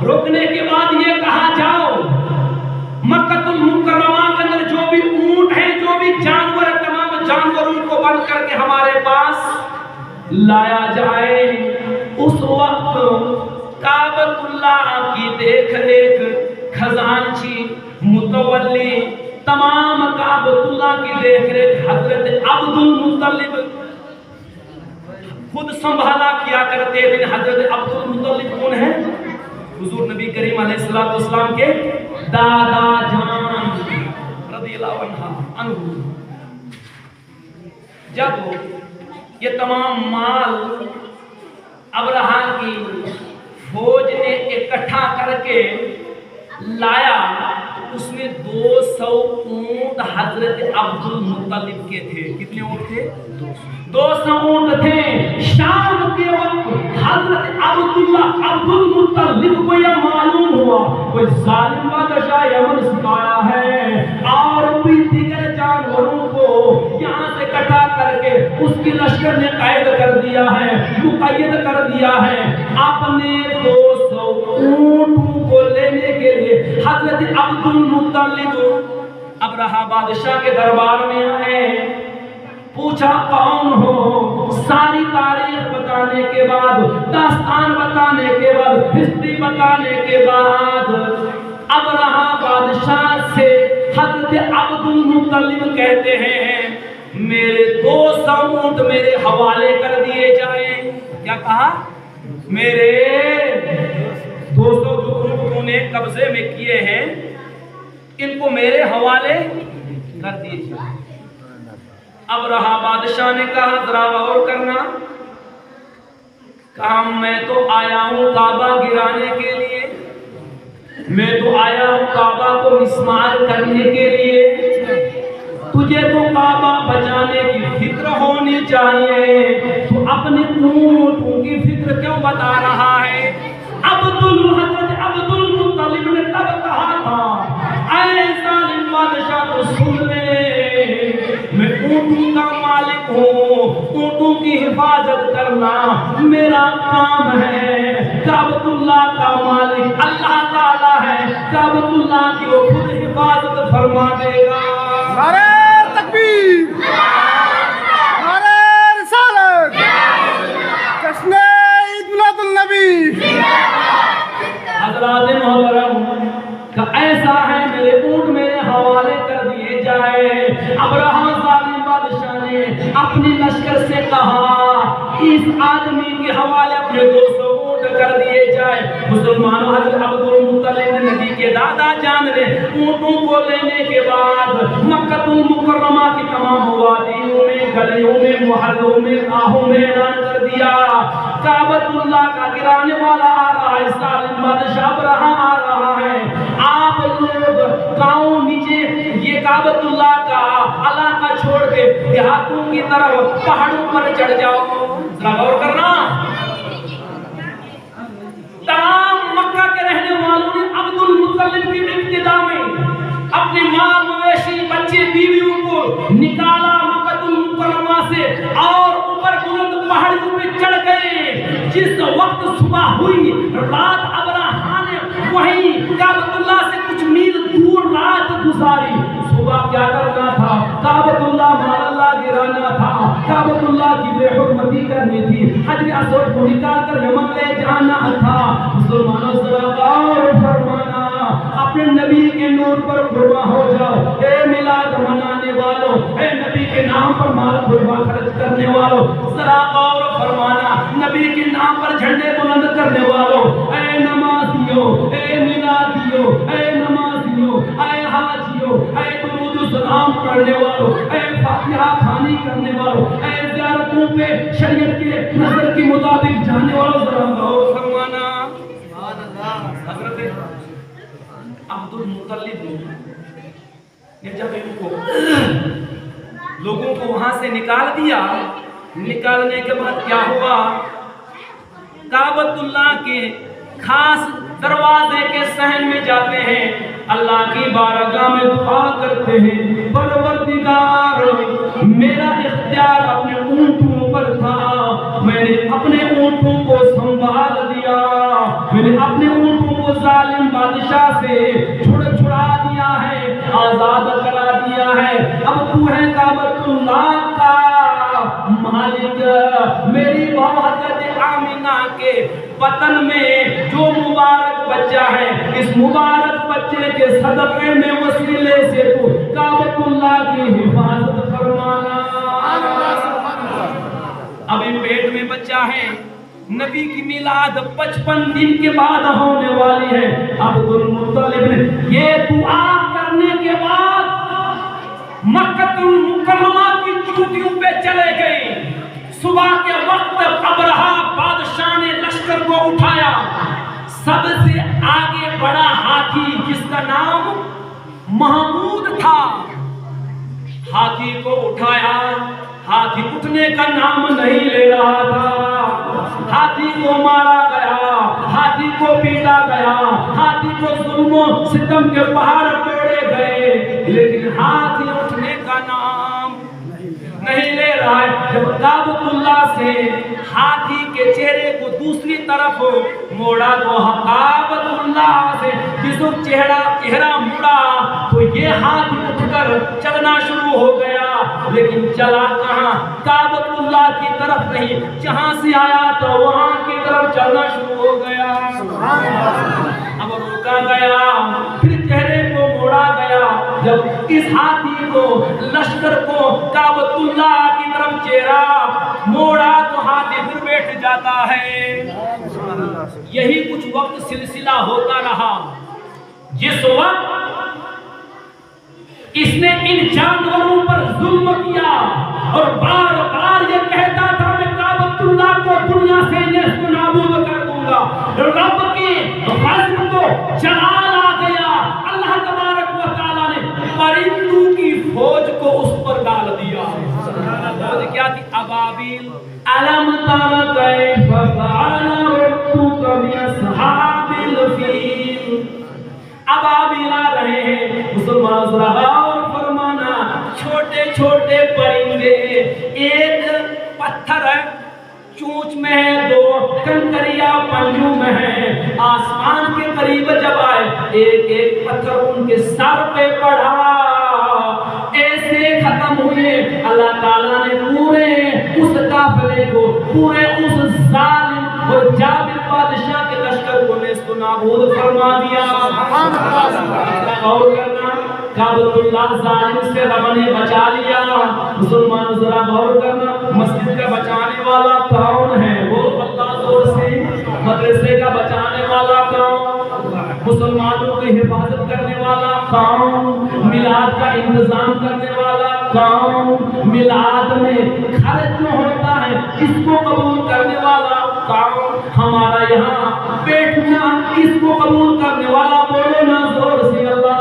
روکنے کے بعد یہ کہا جاؤ مکہ المکرمہ کے اندر جو بھی اونٹ ہیں جو بھی جانور ہیں تمام جانوروں کو بند کر کے ہمارے پاس لایا جائے. اس وقت کعبۃ اللہ کی دیکھ ریکھ خزانچی متولی تمام کعبۃ اللہ کی دیکھ ریکھ حضرت عبد المطلب خود سنبھالا کیا کرتے تھے. حضرت عبد المطلب کون ہیں؟ حضور نبی کریم علیہ السلام کے دادا جان رضی اللہ عنہ. جب یہ تمام مال ابرہا کی فوج نے اکٹھا کر کے لایا اس میں 200 اونٹ حضرت عبد المطلب کے تھے. کتنے اونٹ تھے؟ 200 اونٹ تھے. شام کے وقت حضرت عبد المطلب کو یہ معلوم ہوا کوئی ظالم بادشاہ یمن سے آیا ہے اور بھی دیگر جانوروں کو یہاں سے کٹا کر کے اس کی لشکر نے قید کر دیا ہے مقید کر دیا ہے. اپنے 200 اونٹوں کو لینے کے لیے حضرت عبد المطلب ابرہا بادشاہ کے دربار میں آئے. پوچھا کون ہو؟ ساری تاریخ بتانے کے بعد داستان بتانے کے بعد ہسٹری بتانے کے بعد ابرہا بادشاہ سے حضرت عبد المطلب کہتے ہیں میرے 200 اونٹ میرے حوالے کر دیے جائیں. کیا کہا؟ میرے 200 جو اونٹ تو نے قبضے میں کیے ہیں ان کو میرے حوالے کر دیے جائیں. ابرہا بادشاہ نے کہا ذرا غور کرنا. کہا میں تو آیا ہوں کعبہ گرانے کے لیے, میں تو آیا ہوں کعبہ کو مسمار کرنے کے لیے. تجھے تو کعبہ بچانے کی فکر ہونی چاہیے, تو اپنے اونٹوں کی فکر کیوں بتا رہا ہے؟ حضرت عبد المطلب نے تب کہا تھا اے ظالم بادشاہ تو سن لے, میں اونٹوں کا مالک ہوں, اونٹوں کی حفاظت کرنا میرا کام ہے. کعبۃ اللہ کا مالک اللہ تعالیٰ ہے, کعبۃ اللہ کی وہ خود حفاظت فرما دے گا. نعرہ تکبیر, نعرہ رسالت, جشن عید میلاد النبی. حضرات محترم کہ ایسا ہے میرے اونٹ میرے حوالے کر دیے جائے. ابرہا ظالم بادشاہ نے اپنی لشکر سے کہا اس آدمی کے حوالے اپنے 200 اونٹ کر دیے جائے. مسلمانوں حضرت عبد المطلب نے نبی کے دادا جان نے اونٹوں کو لینے کے بعد مکہ المکرمہ کی تمام وادیوں میں گلیوں میں محلوں میں گاہوں میں اعلان کر دیا کعبۃ اللہ کا گرانے والا آ رہا ہے, ظالم بادشاہ ابرہا آ رہا ہے. آپ لوگ گاؤں نیچے یہ کعبۃ اللہ کا علاقہ چھوڑ کے دیہاتوں کی طرف پہاڑوں پر چڑھ جاؤ. ذرا غور کرنا. تمام مکہ کے رہنے والوں نے عبد المطلب کی ابتدا میں اپنے مال مویشی بچے بیویوں کو نکالا مکہ المکرمہ سے اور اوپر بلند پہاڑیوں پہ چڑھ گئے. جس وقت صبح ہوئی رات ابرہا نے وہیں کعبۃ اللہ سے کچھ میل دور رات گزاری. صبح کیا کرنا تھا؟ کعبۃ اللہ مال اللہ گرانا تھا, کعبۃ اللہ کی بے حرمتی کرنی تھی, حجر اسود کو نکال کر یمن لے جانا تھا. مسلمانوں ذرا غور فرمانا, اپنے نبی کے نور پر قربان ہو جاؤ. اے میلاد منانے والوں, اے نبی کے نام پر مال قربان خرچ کرنے والوں, ذرا غور فرمانا. نبی کے نام پر جھنڈے بلند کرنے والوں, اے نمازیوں, اے میلادیوں, اے نمازیوں, اے حاجیوں, اے درود و سلام پڑھنے والوں, اے فاتحہ خوانی کرنے والوں, اے زیارتوں پہ شریعت کے نظر کے مطابق جانے والوں, ذرا غور فرمانا. حضرت عبد المطلب نے جب ان کو لوگوں کو وہاں سے نکال دیا, نکالنے کے بعد کیا ہوا؟ کعبۃ اللہ کے خاص دروازے کے صحن میں جاتے ہیں, اللہ کی بارگاہ میں دعا کرتے ہیں پروردگار میرا اختیار اپنے اونٹوں پر تھا, میں نے اپنے اونٹوں کو سنبھال دیا, میں نے اپنے اونٹوں کو ظالم بادشاہ سے چھڑا دیا ہے، آزاد کرا دیا ہے، اب تو ہے کعبۃ اللہ کا مالک۔ میری بہو حضرت آمینہ کے وطن میں جو مبارک بچہ ہے، اس مبارک بچے کے صدقے میں وسیلے سے تو کعبۃ اللہ کی حفاظت فرمانا۔ ابھی پیٹ میں بچہ ہے، نبی کی میلاد 55 دن کے بعد ہونے والی ہے۔ عبد المطلب نے یہ دعا کرنے کے بعد مکہ المکرمہ کی چوٹیوں پہ چلے گئے۔ صبح کے وقت ابرہہ بادشاہ نے لشکر کو اٹھایا، سب سے آگے بڑا ہاتھی جس کا نام محمود تھا، ہاتھی کو اٹھایا۔ ہاتھی اٹھنے کا نام نہیں لے رہا تھا، ہاتھی کو مارا گیا، ہاتھی کو پیٹا گیا، ہاتھی کو ظلم و ستم کے پہاڑ توڑے گئے، لیکن ہاتھی اٹھنے کا نام نہیں لے رہا ہے۔ جب کعبۃ اللہ سے ہاتھی کے چہرے کو دوسری طرف موڑا تو کعبۃ اللہ سے جس چہرہ مڑا تو یہ ہاتھی اٹھ کر چلنا شروع ہو گیا، لیکن چلا کہاں؟ کعبۃ اللہ کی طرف نہیں، جہاں سے آیا تو وہاں کی طرف چلنا شروع ہو گیا۔ اب روکا گیا، پھر چہرے کو موڑا گیا۔ جب اس ہاتھی کو لشکر کو کعبۃ اللہ کی طرف چہرہ موڑا تو ہاتھی پھر بیٹھ جاتا ہے۔ یہی کچھ وقت سلسلہ ہوتا رہا، جس وقت اس نے ان جانوروں پر ظلم کیا اور بار بار یہ کہتا تھا میں کعبۃ اللہ کو دنیا سے نیست و نابود کر دوں گا، رب کے غضب کو جلال آ گیا۔ اللہ تبارک و تعالیٰ نے پرندوں کی فوج کو اس پر ڈال دیا۔ فوج کیا تھی؟ ابابیل۔ الم تر کیف فعل ربک باصحاب الفیل۔ ابابیل آ رہے ہیں، مسلمان ذرا غور فرمانا، چھوٹے چھوٹے پرندے، ایک پتھر ہے چونچ میں ہے، دو کنکریا پنجوں میں ہے، آسمان کے قریب جب آئے ایک ایک پتھر ان کے سر پہ پڑا، ایسے ختم ہوئے۔ اللہ تعالیٰ نے پورے اس قافلے کو، پورے اس ظالم اور جابر بادشاہ کے لشکر کو نیست و نابود فرما دیا۔ غور کرنا، کعبۃ اللہ ظالم سے رب نے بچا لیا۔ مسلمان ذرا غور کرنا، مسجد کا بچانے والا کون ہے؟ وہ اللہ زور سے۔ مدرسے کا بچانے والا کون؟ مسلمانوں کی حفاظت کرنے والا کون؟ میلاد کا انتظام کرنے والا کون؟ میلاد میں خرچ جو ہوتا ہے اس کو قبول کرنے والا کون؟ ہمارا یہاں بیٹھنا اس کو قبول کرنے والا بولو نا زور سے اللہ۔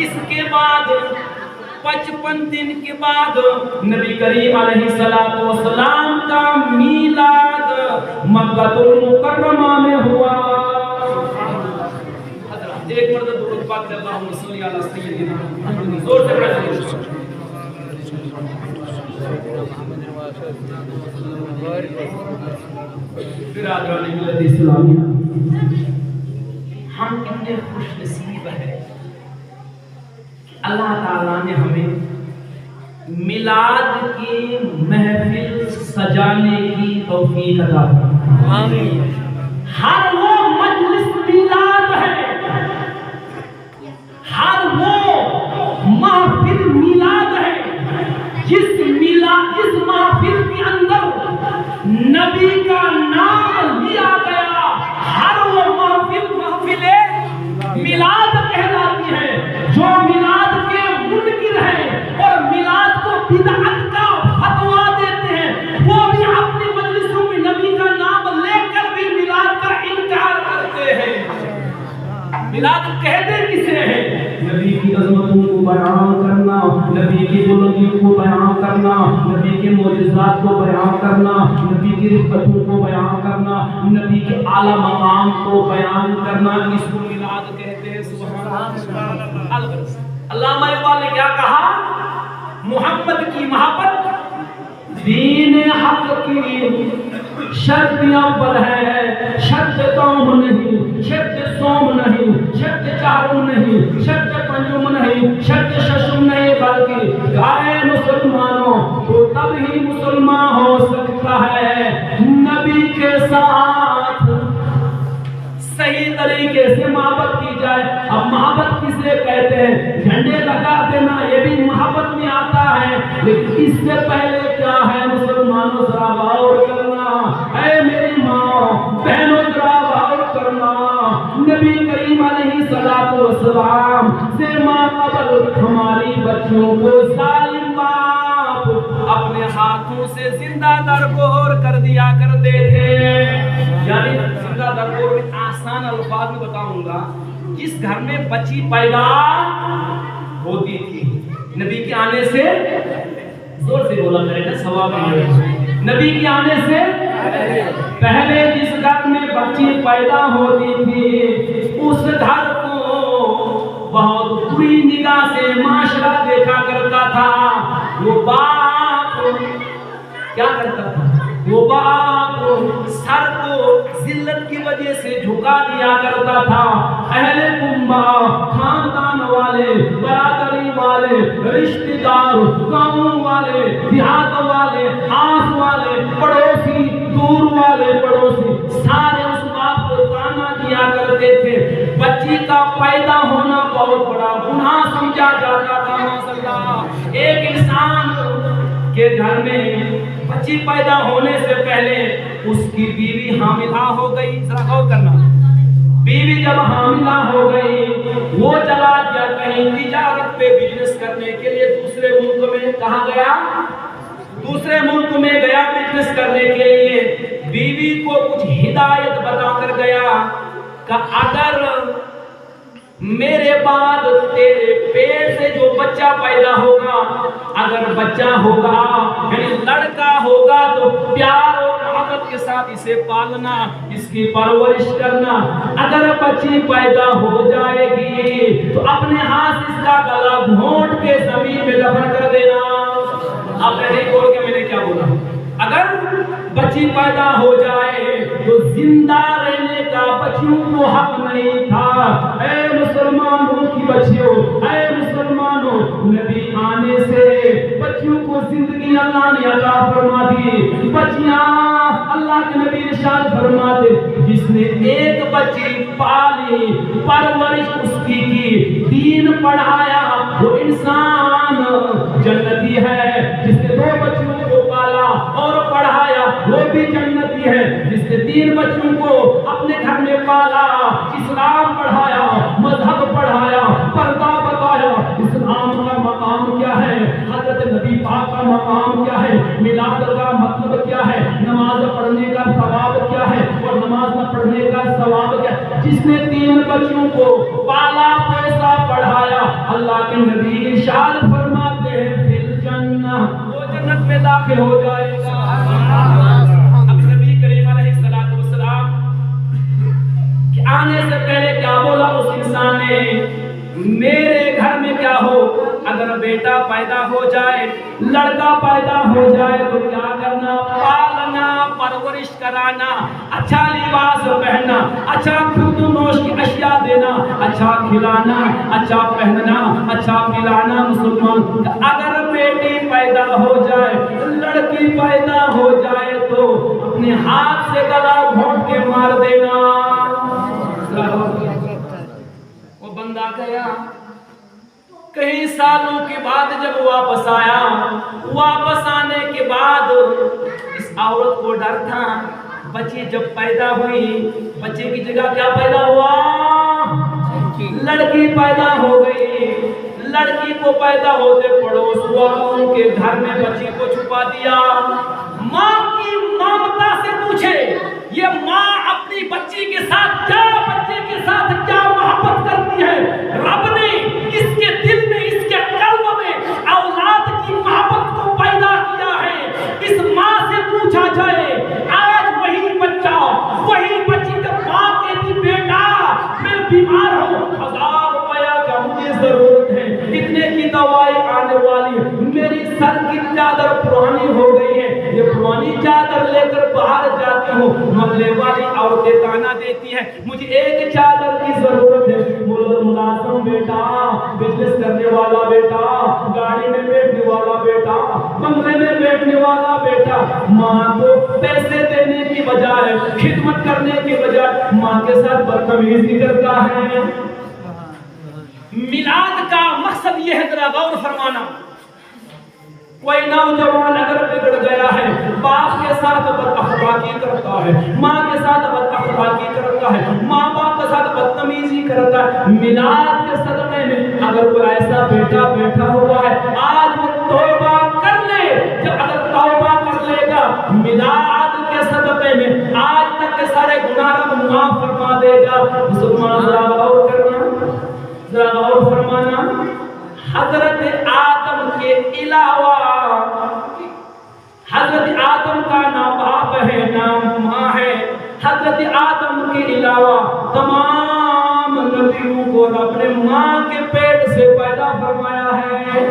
اس کے بعد 55 دن کے بعد نبی کریم علیہ السلام کا میلاد مکہ المکرمہ میں ہوا۔ ایک مرتبہ درود پاک اللہم صلی علی سیدنا محمد، زور سے پڑھیں۔ برادران ملت اسلامیہ، ہم کتنے خوش نصیب ہیں، اللہ تعالیٰ نے ہمیں میلاد کی محفل سجانے کی توفیق عطا فرمائی۔ ہر وہ مجلس میلاد ہے، ہر وہ محفل میلاد ہے جس محفل کے اندر نبی کا نام لیا گیا، ہر وہ محفل میلاد کہلاتی ہے۔ جو میلاد کے منکر ہیں اور میلاد کو بدعت کا فتویٰ دیتے ہیں، وہ بھی اپنی مجلسوں میں نبی کا نام لے کر بھی میلاد کا انکار کرتے ہیں۔ میلاد کہتے کسے ہیں؟ نبی کی عظمتوں کو بیان کرنا، نبی کی بلندیوں کو بیان کرنا، نبی کے معجزات کو بیان کرنا، نبی کی رفعتوں کو بیان کرنا، نبی کے اعلیٰ مقام کو بیان کرنا، اس کو میلاد کہتے ہیں۔ سبحان اللہ۔ علامہ اقبال نے کیا کہا؟ محمد کی محبت دین حق کی شرط اول ہے، شرط قوم نہیں، شرط نہیں، شرط چارم نہیں، شرط پنجم نہیں، شرط ششم نہیں، بلکہ گائے مسلمانوں تو تب ہی مسلمان ہو سکتا ہے نبی کے ساتھ صحیح طریقے سے محبت کی جائے۔ اب محبت کسے کہتے ہیں؟ جھنڈے لگا دینا یہ بھی محبت میں آتا ہے، لیکن اس سے پہلے کیا ہے مسلمانوں؟ ذرا غور کرنا، اے میری ماں بہنوں ذرا غور کرنا، نبی کریم علیہ الصلوۃ والسلام سے ماں قبل ہماری بچیوں کو ظالم باپ اپنے ہاتھوں سے زندہ درگور کر دیا کرتے تھے۔ یعنی زندہ درگور میں آسان الفاظ میں بتاؤں گا، جس گھر میں بچی پیدا ہوتی تھی نبی کے آنے سے، زور سے بولا کرے نا ثواب آئے، نبی کے آنے سے پہلے جس گھر میں بچی پیدا ہوتی تھی اس گھر کو بہت بری نگاہ سے معاشرہ دیکھا کرتا تھا۔ وہ باپ کیا کرتا تھا؟ وہ باپ سر کو ذلت کی وجہ سے جھکا دیا کرتا تھا۔ اہل کنبہ، خاندان والے، برادری والے، رشتہ دار، گاؤں والے، دیہات والے، آس والے، پڑوسی، دور والے پڑوسی، سارے اس باپ کو تانا دیا کرتے تھے۔ بچی کا پیدا ہونا بہت بڑا گناہ سمجھا جاتا تھا۔ ماشاءاللہ ایک انسان کے گھر میں بچی پیدا ہونے سے پہلے اس کی بیوی حاملہ ہو گئی، ذرا غور کرنا، بیوی جب حاملہ ہو گئی وہ چلا گیا کہیں تجارت پہ بزنس کرنے کے لیے دوسرے ملک میں، کہاں گیا؟ دوسرے ملک میں گیا بزنس کرنے کے لیے۔ بیوی کو کچھ ہدایت بتا کر گیا کہ اگر میرے بعد تیرے پیٹ سے جو بچہ پیدا ہوگا، اگر بچہ ہوگا یعنی لڑکا ہوگا تو پیار اور محبت کے ساتھ اسے پالنا، اس کی پرورش کرنا۔ اگر بچی پیدا ہو جائے گی تو اپنے ہاتھ اس کا گلا گھونٹ کے زمین میں دفن کر دینا۔ آپ نے نہیں بول کے میں نے کیا بولا؟ اگر بچی پیدا ہو جائے تو زندہ رہنے کا بچیوں کو حق نہیں تھا۔ اے مسلمانوں کی بچیوں، اے مسلمانوں، نبی آنے سے بچیوں کو زندگی اللہ نے عطا فرما دی۔ بچیاں اللہ کے نبی ارشاد فرماتے جس نے ایک بچی پالی، پرورش اس کی دین پڑھایا، وہ انسان جنتی ہے۔ جس نے دو بچیوں کو پالا اور پڑھایا وہ بھی جنتی ہے۔ جس نے تین بچوں کو اپنے گھر میں پالا، اسلام پڑھایا، مذہب پڑھایا، پردہ بتایا، اسلام کا مقام کیا ہے، حضرت نبی پاک کا مقام کیا ہے، میلاد کا مطلب کیا ہے، نماز پڑھنے کا ثواب کیا ہے اور نماز نہ پڑھنے کا ثواب کیا ہے۔ جس نے تین بچوں کو پالا، پیسہ پڑھایا، اللہ کے نبی ارشاد فرماتے ہیں فی الجنہ، وہ جنت میں داخل ہو جائے گا۔ اب نبی کریم علیہ السلام کے آنے سے پہلے کیا بولا اس انسان نے؟ میرے گھر میں کیا ہو، اگر بیٹا پیدا ہو جائے، لڑکا پیدا ہو جائے تو کیا کرنا؟ پالنا، پرورش کرانا، اچھا لباس پہننا، اچھا خود نوش کی اشیاء دینا، اچھا کھلانا، اچھا پہننا، اچھا پلانا۔ مسلمان اگر بیٹی پیدا ہو جائے، لڑکی پیدا ہو جائے تو اپنے ہاتھ سے گلا گھونٹ کے مار دینا۔ وہ بندہ گیا، کئی سالوں کے بعد جب واپس آیا، واپس آنے کے بعد اس عورت کو ڈر تھا، بچی جب پیدا ہوئی، بچے کی جگہ کیا پیدا ہوا؟ لڑکی پیدا ہو گئی۔ لڑکی کو پیدا ہوتے پڑوس والوں کے گھر میں بچی کو چھپا دیا۔ ماں کی ممتا سے پوچھے، یہ ماں اپنی بچی کے ساتھ کیا، بچے کے ساتھ کیا محبت کرتی ہے؟ رب نے اس کے دل میں، اس کے قلب میں اولاد کی محبت کو پیدا کیا ہے۔ اس ماں سے پوچھا جائے، آج وہی بچہ، وہی بچی کا باپ کہتی بیٹا میں بیمار ہوں، 1000 روپیہ کا مجھے ضرورت ہے، اتنے کی دوائی آنے والی، میری سر کی چادر پرانی ہو گئی ہے، باہر جاتی ہوں محلے والی عورتیں تانا دیتی ہیں مجھے ایک چادر کی ضرورت ہے، ملازم بیٹا، بزنس کرنے والا بیٹا، گاڑی میں بیٹھنے والا بیٹا، بنگلے میں بیٹھنے والا بیٹا، ماں کو پیسے دینے کی بجائے خدمت کرنے کی بجائے ماں کے ساتھ بدتمیزی کرتا ہے۔ میلاد کا مقصد یہ ہے، ذرا غور فرمانا، کوئی نوجوان اگر بگڑ گیا ہے، باپ کے ساتھ بد اخلاقی کرتا ہے، ماں کے ساتھ بد اخلاقی کرتا ہے، ماں باپ کے ساتھ بدتمیزی کرتا ہے، میلاد کے صدقے میں اگر کوئی ایسا بیٹا بیٹھا ہوا ہے، آج وہ توبہ کر لے، جب اگر توبہ کر لے گا میلاد کے صدقے میں آج تک کے سارے گناہ رب معاف فرما دے گا۔ مسلمان ذرا غور کرنا، ذرا غور فرمانا، حضرت آدم کے علاوہ، حضرت آدم کا نہ باپ ہے نہ ماں ہے، حضرت آدم کے علاوہ تمام نبیوں کو رب نے ماں کے پیٹ سے پیدا فرمایا ہے۔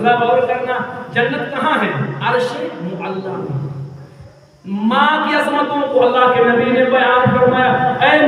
ذرا غور کرنا، جنت کہاں ہے؟ عرش معلی۔ ماں کی عظمتوں کو اللہ کے نبی نے بیان فرمایا۔ اے